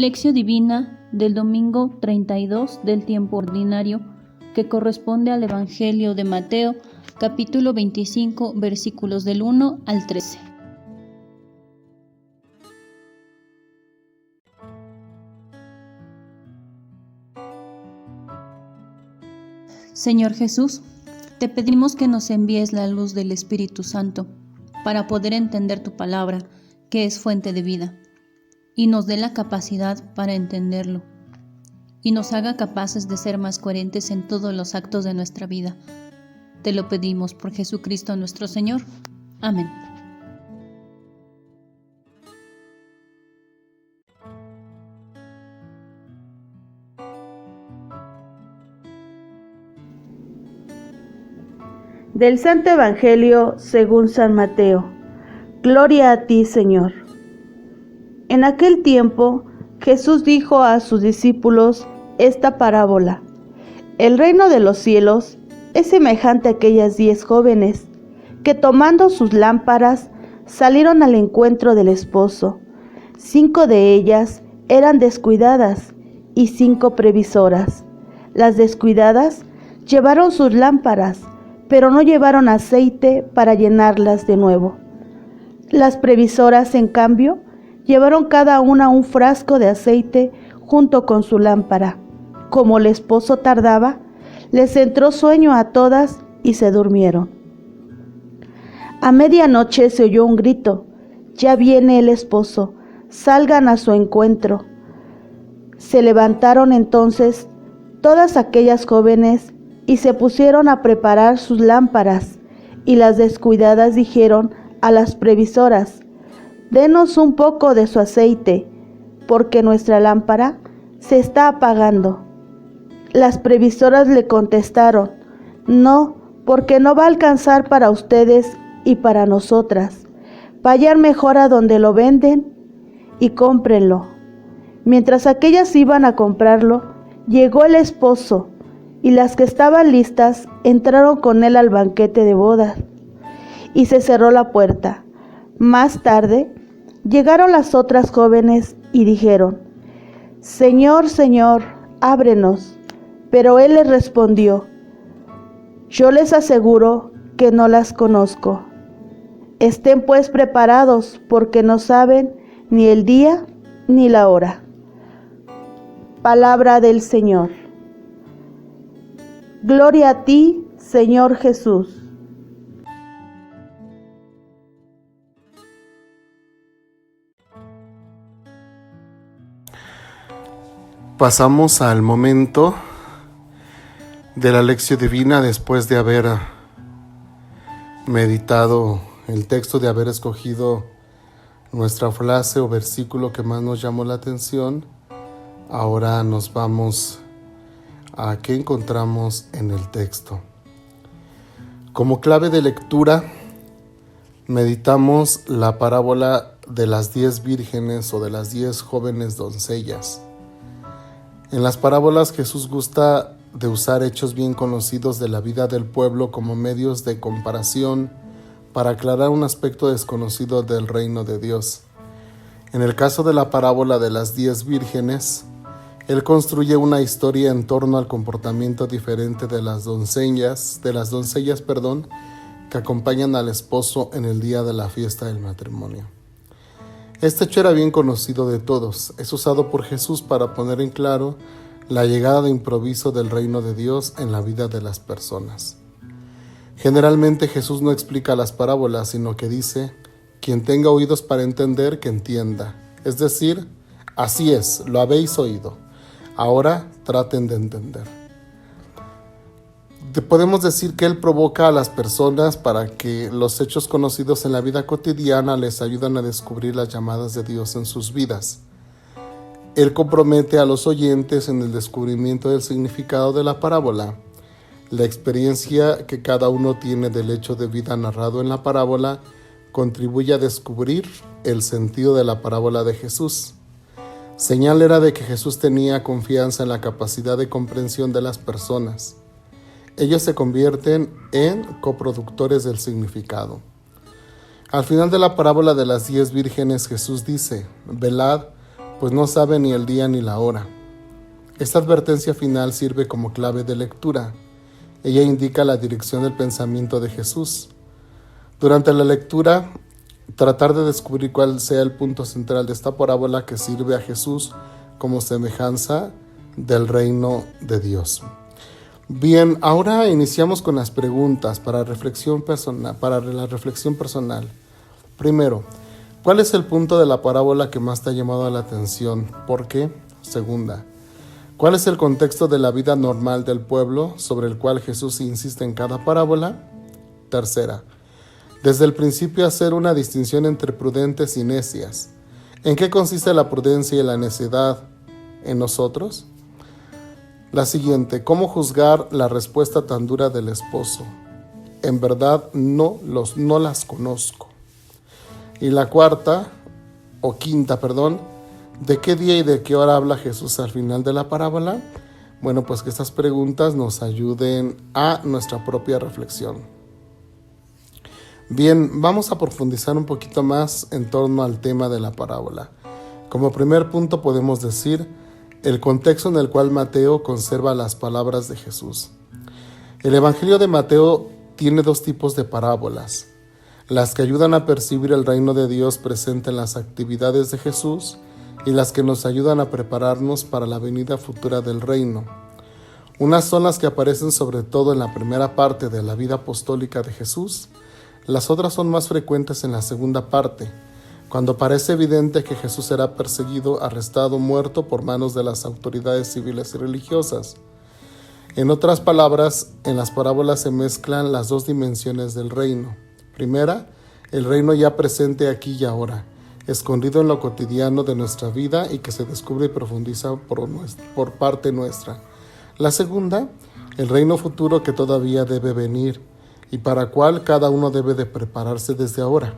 Lección Divina del domingo 32 del tiempo ordinario, que corresponde al Evangelio de Mateo, capítulo 25, versículos del 1 al 13. Señor Jesús, te pedimos que nos envíes la luz del Espíritu Santo para poder entender tu palabra, que es fuente de vida, y nos dé la capacidad para entenderlo, y nos haga capaces de ser más coherentes en todos los actos de nuestra vida. Te lo pedimos por Jesucristo nuestro Señor. Amén. Del Santo Evangelio según San Mateo. Gloria a ti, Señor. En aquel tiempo, Jesús dijo a sus discípulos esta parábola: El reino de los cielos es semejante a aquellas 10 jóvenes que, tomando sus lámparas, salieron al encuentro del esposo. 5 de ellas eran descuidadas y 5 previsoras. Las descuidadas llevaron sus lámparas, pero no llevaron aceite para llenarlas de nuevo. Las previsoras, en cambio, llevaron cada una un frasco de aceite junto con su lámpara. Como el esposo tardaba, les entró sueño a todas y se durmieron. A medianoche se oyó un grito: «Ya viene el esposo, salgan a su encuentro». Se levantaron entonces todas aquellas jóvenes y se pusieron a preparar sus lámparas, y las descuidadas dijeron a las previsoras: «Denos un poco de su aceite, porque nuestra lámpara se está apagando». Las previsoras le contestaron: «No, porque no va a alcanzar para ustedes y para nosotras. Vayan mejor a donde lo venden y cómprenlo». Mientras aquellas iban a comprarlo, llegó el esposo, y las que estaban listas entraron con él al banquete de bodas, y se cerró la puerta. Más tarde llegaron las otras jóvenes y dijeron: «Señor, Señor, ábrenos». Pero él les respondió: «Yo les aseguro que no las conozco. Estén pues preparados, porque no saben ni el día ni la hora». Palabra del Señor. Gloria a ti, Señor Jesús. Pasamos al momento de la lección divina después de haber meditado el texto, de haber escogido nuestra frase o versículo que más nos llamó la atención. Ahora nos vamos a qué encontramos en el texto. Como clave de lectura, meditamos la parábola de las 10 vírgenes o de las 10 jóvenes doncellas. En las parábolas, Jesús gusta de usar hechos bien conocidos de la vida del pueblo como medios de comparación para aclarar un aspecto desconocido del reino de Dios. En el caso de la parábola de las 10 vírgenes, Él construye una historia en torno al comportamiento diferente de las doncellas, que acompañan al esposo en el día de la fiesta del matrimonio. Este hecho era bien conocido de todos. Es usado por Jesús para poner en claro la llegada de improviso del reino de Dios en la vida de las personas. Generalmente Jesús no explica las parábolas, sino que dice: «Quien tenga oídos para entender, que entienda». Es decir, así es, lo habéis oído. Ahora traten de entender. Podemos decir que Él provoca a las personas para que los hechos conocidos en la vida cotidiana les ayuden a descubrir las llamadas de Dios en sus vidas. Él compromete a los oyentes en el descubrimiento del significado de la parábola. La experiencia que cada uno tiene del hecho de vida narrado en la parábola contribuye a descubrir el sentido de la parábola de Jesús. Señal era de que Jesús tenía confianza en la capacidad de comprensión de las personas. Ellos se convierten en coproductores del significado. Al final de la parábola de las 10 vírgenes, Jesús dice: «Velad, pues no sabe ni el día ni la hora. Esta advertencia final sirve como clave de lectura. Ella indica la dirección del pensamiento de Jesús. Durante la lectura, tratar de descubrir cuál sea el punto central de esta parábola que sirve a Jesús como semejanza del reino de Dios. Bien, ahora iniciamos con las preguntas para la reflexión personal. Primero, ¿cuál es el punto de la parábola que más te ha llamado la atención? ¿Por qué? Segunda, ¿cuál es el contexto de la vida normal del pueblo sobre el cual Jesús insiste en cada parábola? Tercera, desde el principio hacer una distinción entre prudentes y necias. ¿En qué consiste la prudencia y la necedad en nosotros? La siguiente, ¿cómo juzgar la respuesta tan dura del esposo? En verdad no las conozco. Y la quinta, ¿de qué día y de qué hora habla Jesús al final de la parábola? Bueno, pues que estas preguntas nos ayuden a nuestra propia reflexión. Bien, vamos a profundizar un poquito más en torno al tema de la parábola. Como primer punto podemos decir el contexto en el cual Mateo conserva las palabras de Jesús. El Evangelio de Mateo tiene dos tipos de parábolas: las que ayudan a percibir el reino de Dios presente en las actividades de Jesús y las que nos ayudan a prepararnos para la venida futura del reino. Unas son las que aparecen sobre todo en la primera parte de la vida apostólica de Jesús. Las otras son más frecuentes en la segunda parte, cuando parece evidente que Jesús será perseguido, arrestado, muerto por manos de las autoridades civiles y religiosas. En otras palabras, en las parábolas se mezclan las dos dimensiones del reino. Primera, el reino ya presente aquí y ahora, escondido en lo cotidiano de nuestra vida y que se descubre y profundiza por parte nuestra. La segunda, el reino futuro que todavía debe venir y para cual cada uno debe de prepararse desde ahora.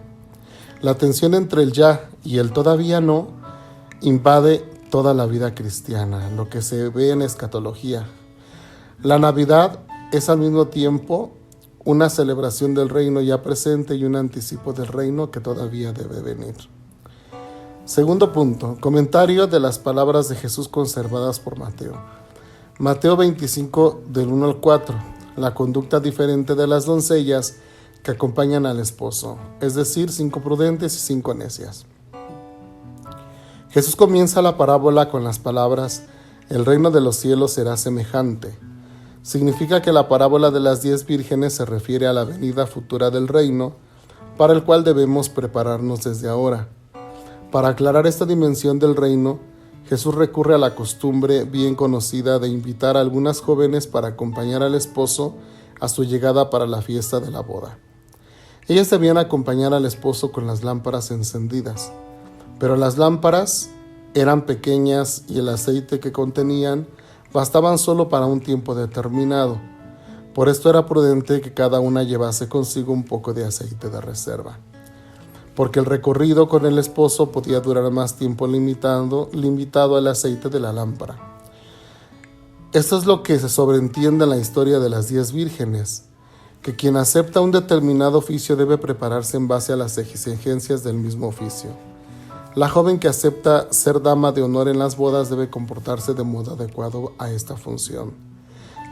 La tensión entre el ya y el todavía no invade toda la vida cristiana, lo que se ve en escatología. La Navidad es al mismo tiempo una celebración del reino ya presente y un anticipo del reino que todavía debe venir. Segundo punto, comentario de las palabras de Jesús conservadas por Mateo. Mateo 25, del 1 al 4. La conducta diferente de las doncellas que acompañan al esposo, es decir, 5 prudentes y 5 necias. Jesús comienza la parábola con las palabras: el reino de los cielos será semejante. Significa que la parábola de las 10 vírgenes se refiere a la venida futura del reino, para el cual debemos prepararnos desde ahora. Para aclarar esta dimensión del reino, Jesús recurre a la costumbre bien conocida de invitar a algunas jóvenes para acompañar al esposo a su llegada para la fiesta de la boda. Ellas debían acompañar al esposo con las lámparas encendidas, pero las lámparas eran pequeñas y el aceite que contenían bastaban solo para un tiempo determinado. Por esto era prudente que cada una llevase consigo un poco de aceite de reserva, porque el recorrido con el esposo podía durar más tiempo limitado al aceite de la lámpara. Esto es lo que se sobreentiende en la historia de las 10 vírgenes, que quien acepta un determinado oficio debe prepararse en base a las exigencias del mismo oficio. La joven que acepta ser dama de honor en las bodas debe comportarse de modo adecuado a esta función.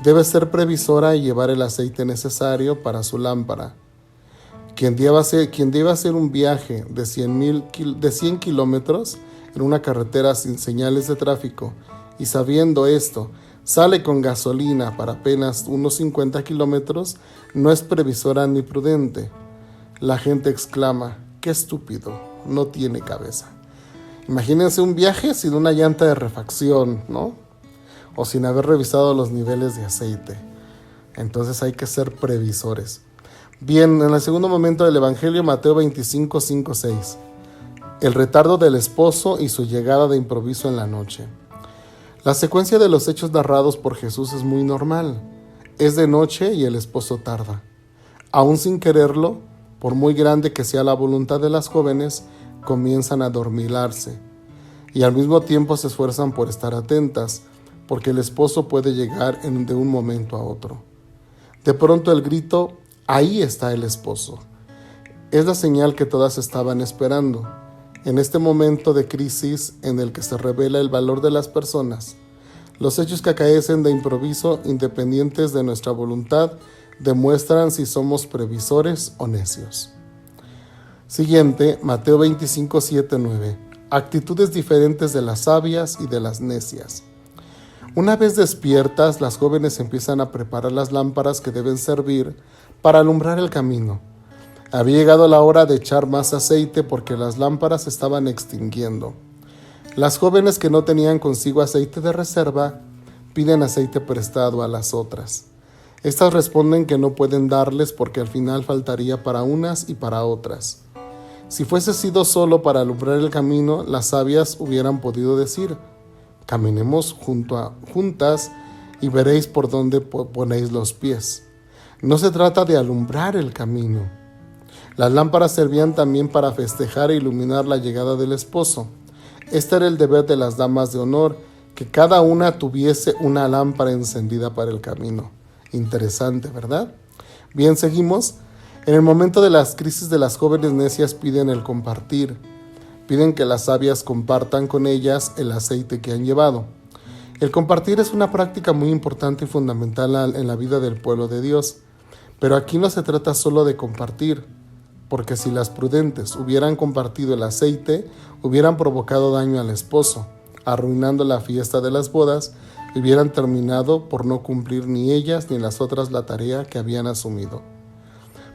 Debe ser previsora y llevar el aceite necesario para su lámpara. Quien debe hacer un viaje de 100 kilómetros en una carretera sin señales de tráfico y sabiendo esto, sale con gasolina para apenas unos 50 kilómetros, no es previsora ni prudente. La gente exclama: ¡qué estúpido! No tiene cabeza. Imagínense un viaje sin una llanta de refacción, ¿no? O sin haber revisado los niveles de aceite. Entonces hay que ser previsores. Bien, en el segundo momento del Evangelio, Mateo 25, 5, 6. El retardo del esposo y su llegada de improviso en la noche. La secuencia de los hechos narrados por Jesús es muy normal. Es de noche y el esposo tarda. Aún sin quererlo, por muy grande que sea la voluntad de las jóvenes, comienzan a adormilarse y al mismo tiempo se esfuerzan por estar atentas, porque el esposo puede llegar de un momento a otro. De pronto el grito: ahí está el esposo. Es la señal que todas estaban esperando. En este momento de crisis en el que se revela el valor de las personas, los hechos que acaecen de improviso, independientes de nuestra voluntad, demuestran si somos previsores o necios. Siguiente, Mateo 25, 7, 9. Actitudes diferentes de las sabias y de las necias. Una vez despiertas, las jóvenes empiezan a preparar las lámparas que deben servir para alumbrar el camino. Había llegado la hora de echar más aceite porque las lámparas se estaban extinguiendo. Las jóvenes que no tenían consigo aceite de reserva piden aceite prestado a las otras. Estas responden que no pueden darles porque al final faltaría para unas y para otras. Si fuese sido solo para alumbrar el camino, las sabias hubieran podido decir: caminemos juntas y veréis por dónde ponéis los pies. No se trata de alumbrar el camino. Las lámparas servían también para festejar e iluminar la llegada del esposo. Este era el deber de las damas de honor, que cada una tuviese una lámpara encendida para el camino. Interesante, ¿verdad? Bien, seguimos. En el momento de las crisis de las jóvenes necias piden el compartir. Piden que las sabias compartan con ellas el aceite que han llevado. El compartir es una práctica muy importante y fundamental en la vida del pueblo de Dios. Pero aquí no se trata solo de compartir, porque si las prudentes hubieran compartido el aceite, hubieran provocado daño al esposo, arruinando la fiesta de las bodas, y hubieran terminado por no cumplir ni ellas ni las otras la tarea que habían asumido.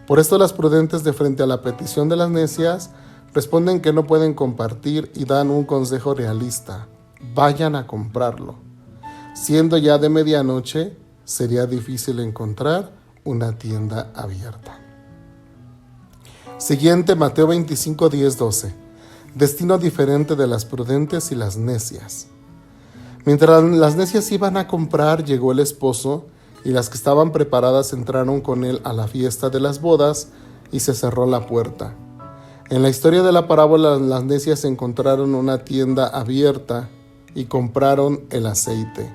Por esto las prudentes, de frente a la petición de las necias, responden que no pueden compartir y dan un consejo realista: vayan a comprarlo. Siendo ya de medianoche, sería difícil encontrar una tienda abierta. Siguiente, Mateo 25, 10, 12. Destino diferente de las prudentes y las necias. Mientras las necias iban a comprar, llegó el esposo, y las que estaban preparadas entraron con él a la fiesta de las bodas, y se cerró la puerta. En la historia de la parábola, las necias encontraron una tienda abierta y compraron el aceite.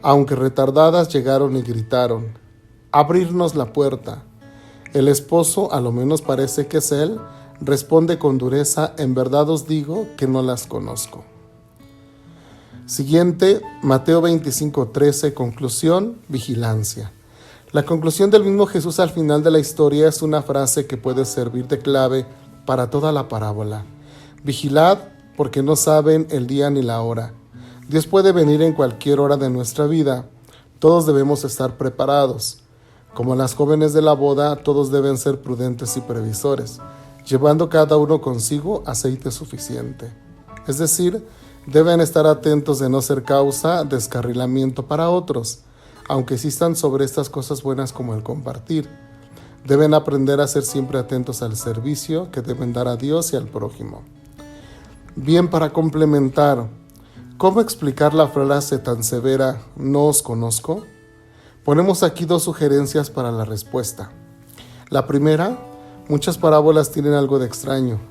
Aunque retardadas, llegaron y gritaron: abrirnos la puerta. El esposo, a lo menos parece que es él, responde con dureza: en verdad os digo que no las conozco. Siguiente, Mateo 25, 13, conclusión, vigilancia. La conclusión del mismo Jesús al final de la historia es una frase que puede servir de clave para toda la parábola. Vigilad, porque no saben el día ni la hora. Dios puede venir en cualquier hora de nuestra vida. Todos debemos estar preparados. Como las jóvenes de la boda, todos deben ser prudentes y previsores, llevando cada uno consigo aceite suficiente. Es decir, deben estar atentos de no ser causa de descarrilamiento para otros, aunque existan sobre estas cosas buenas como el compartir. Deben aprender a ser siempre atentos al servicio que deben dar a Dios y al prójimo. Bien, para complementar, ¿cómo explicar la frase tan severa, no os conozco? Ponemos aquí dos sugerencias para la respuesta. La primera, muchas parábolas tienen algo de extraño.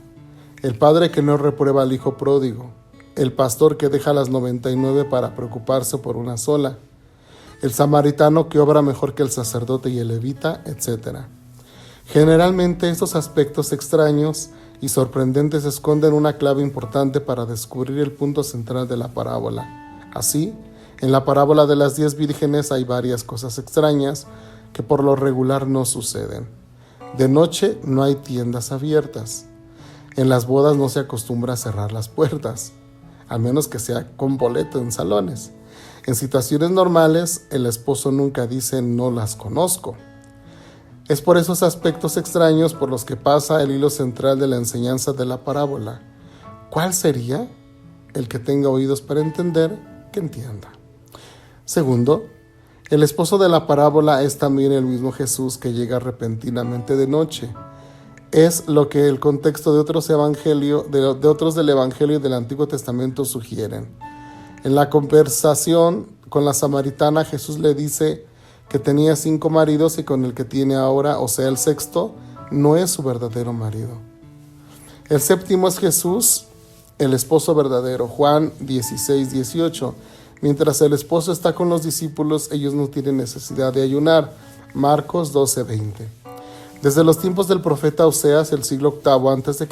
El padre que no reprueba al hijo pródigo, el pastor que deja las 99 para preocuparse por una sola, el samaritano que obra mejor que el sacerdote y el levita, etc. Generalmente estos aspectos extraños y sorprendentes esconden una clave importante para descubrir el punto central de la parábola. Así, en la parábola de las 10 vírgenes hay varias cosas extrañas que por lo regular no suceden. De noche no hay tiendas abiertas. En las bodas no se acostumbra a cerrar las puertas, a menos que sea con boleto en salones. En situaciones normales, el esposo nunca dice no las conozco. Es por esos aspectos extraños por los que pasa el hilo central de la enseñanza de la parábola. ¿Cuál sería? El que tenga oídos para entender, que entienda. Segundo, el esposo de la parábola es también el mismo Jesús que llega repentinamente de noche. Es lo que el contexto de otros del Evangelio y del Antiguo Testamento sugieren. En la conversación con la samaritana, Jesús le dice que tenía 5 maridos y con el que tiene ahora, o sea, el sexto, no es su verdadero marido. El séptimo es Jesús, el esposo verdadero. Juan 16, 18. Mientras el esposo está con los discípulos, ellos no tienen necesidad de ayunar. Marcos 12, 20. Desde los tiempos del profeta Oseas, el siglo VIII a.C.,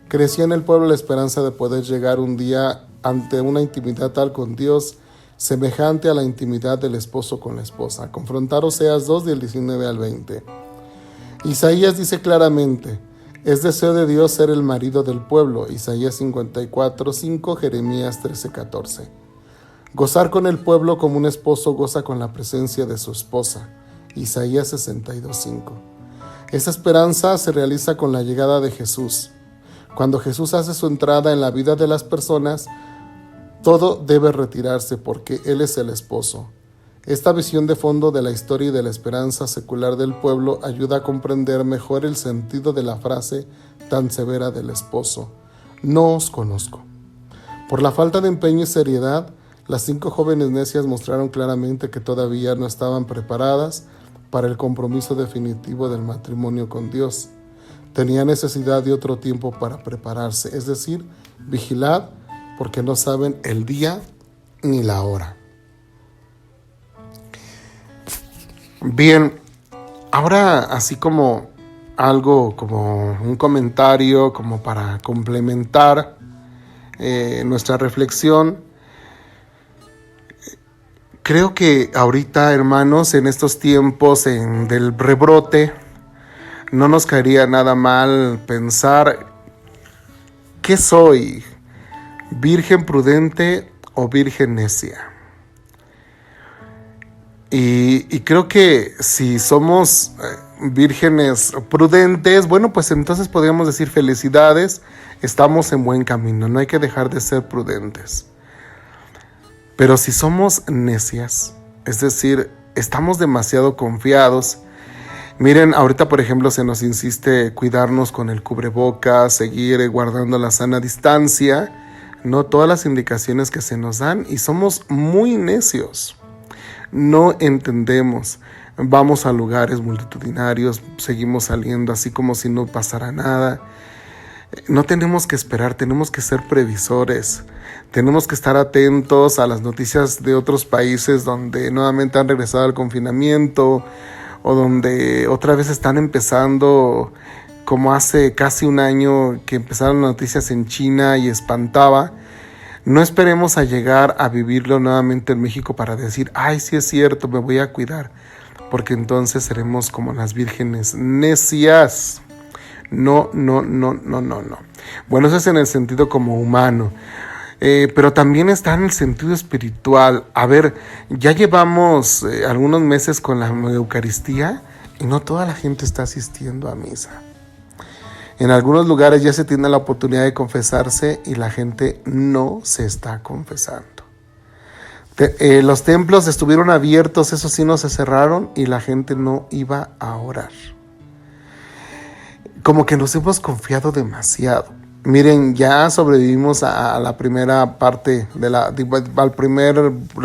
Crecía en el pueblo la esperanza de poder llegar un día ante una intimidad tal con Dios, semejante a la intimidad del esposo con la esposa. Confrontar Oseas 2 del 19 al 20. Isaías dice claramente: es deseo de Dios ser el marido del pueblo. Isaías 54:5, Jeremías 13:14. Gozar con el pueblo como un esposo goza con la presencia de su esposa. Isaías 62:5. Esa esperanza se realiza con la llegada de Jesús. Cuando Jesús hace su entrada en la vida de las personas, todo debe retirarse porque Él es el esposo. Esta visión de fondo de la historia y de la esperanza secular del pueblo ayuda a comprender mejor el sentido de la frase tan severa del esposo: no os conozco. Por la falta de empeño y seriedad, las 5 jóvenes necias mostraron claramente que todavía no estaban preparadas para el compromiso definitivo del matrimonio con Dios. Tenía necesidad de otro tiempo para prepararse, es decir, vigilad, porque no saben el día ni la hora. Bien, ahora así como algo, como un comentario, como para complementar nuestra reflexión, creo que ahorita, hermanos, en estos tiempos del rebrote, no nos caería nada mal pensar: ¿qué soy? ¿Virgen prudente o virgen necia? Y creo que si somos vírgenes prudentes, bueno, pues entonces podríamos decir: felicidades, estamos en buen camino, no hay que dejar de ser prudentes. Pero si somos necias, es decir, estamos demasiado confiados. Miren, ahorita por ejemplo se nos insiste cuidarnos con el cubrebocas, seguir guardando la sana distancia, no todas las indicaciones que se nos dan, y somos muy necios. No entendemos. Vamos a lugares multitudinarios, seguimos saliendo así como si no pasara nada. No tenemos que esperar, tenemos que ser previsores. Tenemos que estar atentos a las noticias de otros países donde nuevamente han regresado al confinamiento, o donde otra vez están empezando, como hace casi un año que empezaron noticias en China y espantaba. No esperemos a llegar a vivirlo nuevamente en México para decir: ay, sí es cierto, me voy a cuidar, porque entonces seremos como las vírgenes necias. No. Bueno, eso es en el sentido como humano. Pero también está en el sentido espiritual. A ver, ya llevamos algunos meses con la Eucaristía y no toda la gente está asistiendo a misa. En algunos lugares ya se tiene la oportunidad de confesarse y la gente no se está confesando. Los templos estuvieron abiertos, eso sí, no se cerraron, y la gente no iba a orar. Como que nos hemos confiado demasiado. Miren, ya sobrevivimos a la primera parte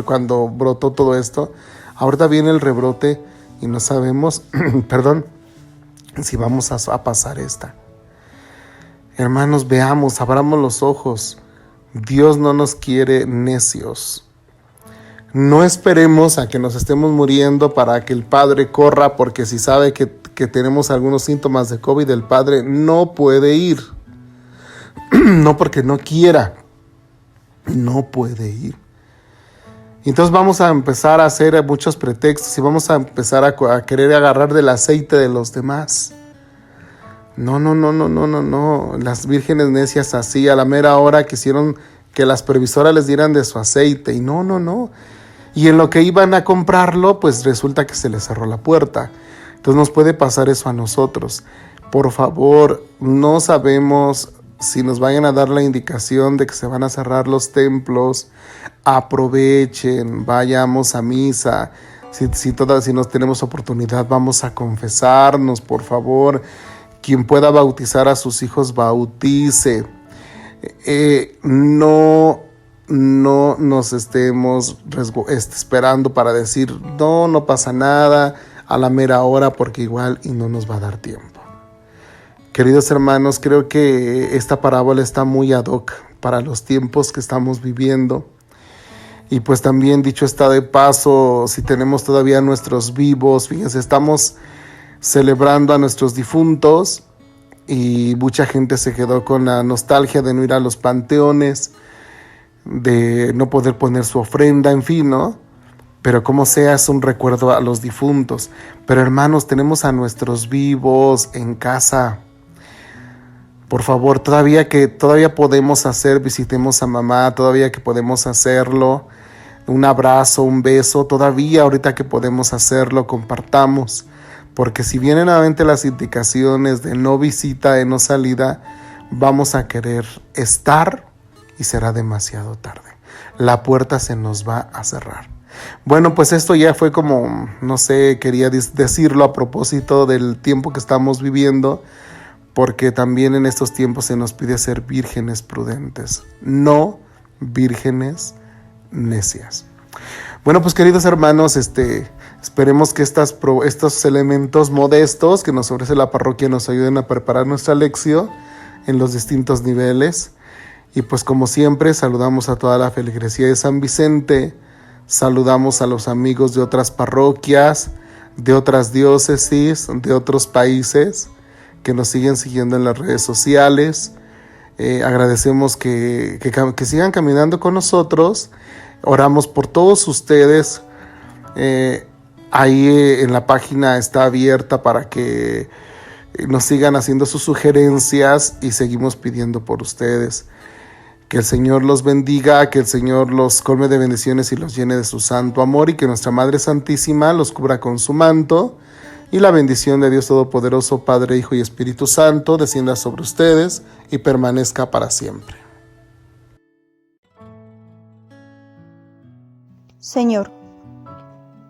cuando brotó todo esto. Ahorita viene el rebrote y no sabemos, si vamos a pasar esta. Hermanos, veamos, abramos los ojos. Dios no nos quiere necios. No esperemos a que nos estemos muriendo para que el Padre corra, porque si sabe que tenemos algunos síntomas de COVID, el Padre no puede ir. No porque no quiera, no puede ir. Entonces vamos a empezar a hacer muchos pretextos y vamos a empezar a querer agarrar del aceite de los demás. No. Las vírgenes necias así a la mera hora quisieron que las previsoras les dieran de su aceite y no. Y en lo que iban a comprarlo, pues resulta que se les cerró la puerta. Entonces nos puede pasar eso a nosotros. Por favor, no sabemos si nos vayan a dar la indicación de que se van a cerrar los templos. Aprovechen, vayamos a misa. Si nos tenemos oportunidad, vamos a confesarnos, por favor. Quien pueda bautizar a sus hijos, bautice. No nos estemos esperando para decir no pasa nada a la mera hora, porque igual y no nos va a dar tiempo. Queridos hermanos, creo que esta parábola está muy ad hoc para los tiempos que estamos viviendo. Y pues también, dicho está de paso, si tenemos todavía nuestros vivos, fíjense, estamos celebrando a nuestros difuntos, y mucha gente se quedó con la nostalgia de no ir a los panteones, de no poder poner su ofrenda, en fin, ¿no? Pero como sea, es un recuerdo a los difuntos. Pero hermanos, tenemos a nuestros vivos en casa. Por favor, todavía podemos hacer, visitemos a mamá, todavía que podemos hacerlo, un abrazo, un beso, todavía ahorita que podemos hacerlo, compartamos. Porque si vienen nuevamente las indicaciones de no visita, de no salida, vamos a querer estar y será demasiado tarde. La puerta se nos va a cerrar. Bueno, pues esto ya fue como, no sé, quería decirlo a propósito del tiempo que estamos viviendo, porque también en estos tiempos se nos pide ser vírgenes prudentes, no vírgenes necias. Bueno, pues queridos hermanos, esperemos que estos elementos modestos que nos ofrece la parroquia nos ayuden a preparar nuestra lección en los distintos niveles. Y pues como siempre, saludamos a toda la feligresía de San Vicente, saludamos a los amigos de otras parroquias, de otras diócesis, de otros países que nos siguen siguiendo en las redes sociales. Agradecemos que sigan caminando con nosotros. Oramos por todos ustedes. Ahí en la página está abierta para que nos sigan haciendo sus sugerencias y seguimos pidiendo por ustedes. Que el Señor los bendiga, que el Señor los colme de bendiciones y los llene de su santo amor, y que nuestra Madre Santísima los cubra con su manto, y la bendición de Dios Todopoderoso, Padre, Hijo y Espíritu Santo, descienda sobre ustedes y permanezca para siempre. Señor,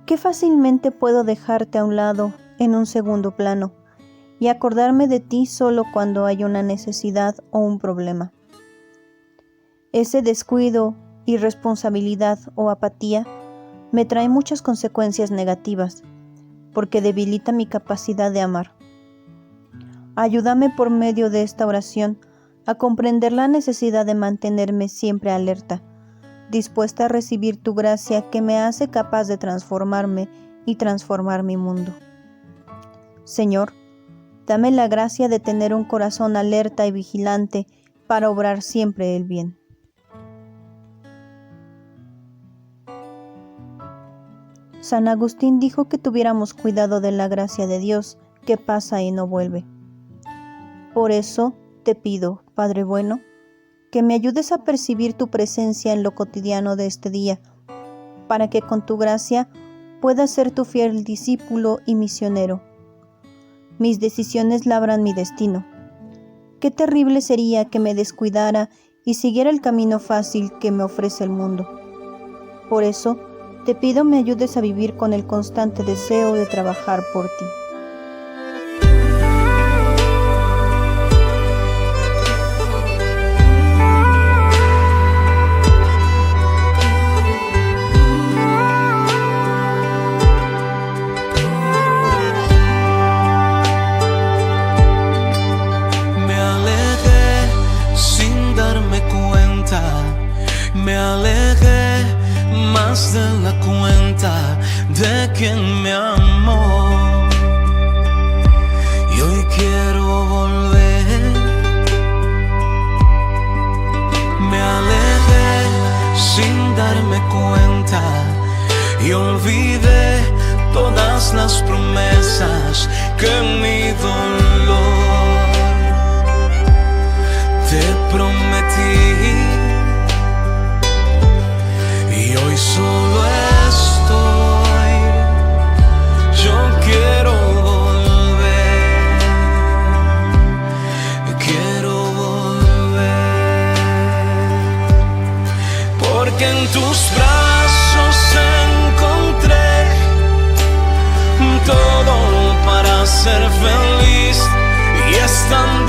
qué fácilmente puedo dejarte a un lado en un segundo plano y acordarme de ti solo cuando hay una necesidad o un problema. Ese descuido, irresponsabilidad o apatía me trae muchas consecuencias negativas, porque debilita mi capacidad de amar. Ayúdame por medio de esta oración a comprender la necesidad de mantenerme siempre alerta, dispuesta a recibir tu gracia que me hace capaz de transformarme y transformar mi mundo. Señor, dame la gracia de tener un corazón alerta y vigilante para obrar siempre el bien. San Agustín dijo que tuviéramos cuidado de la gracia de Dios, que pasa y no vuelve. Por eso te pido, Padre bueno, que me ayudes a percibir tu presencia en lo cotidiano de este día, para que con tu gracia pueda ser tu fiel discípulo y misionero. Mis decisiones labran mi destino. Qué terrible sería que me descuidara y siguiera el camino fácil que me ofrece el mundo. Por eso, te pido me ayudes a vivir con el constante deseo de trabajar por ti. Me alejé sin darme cuenta, me alejé más de la cuenta de quien me amó, y hoy quiero volver. Me alejé sin darme cuenta y olvidé todas las promesas que mi dolor te prometí. Y hoy solo estoy, yo quiero volver, porque en tus brazos encontré todo para ser feliz, y estando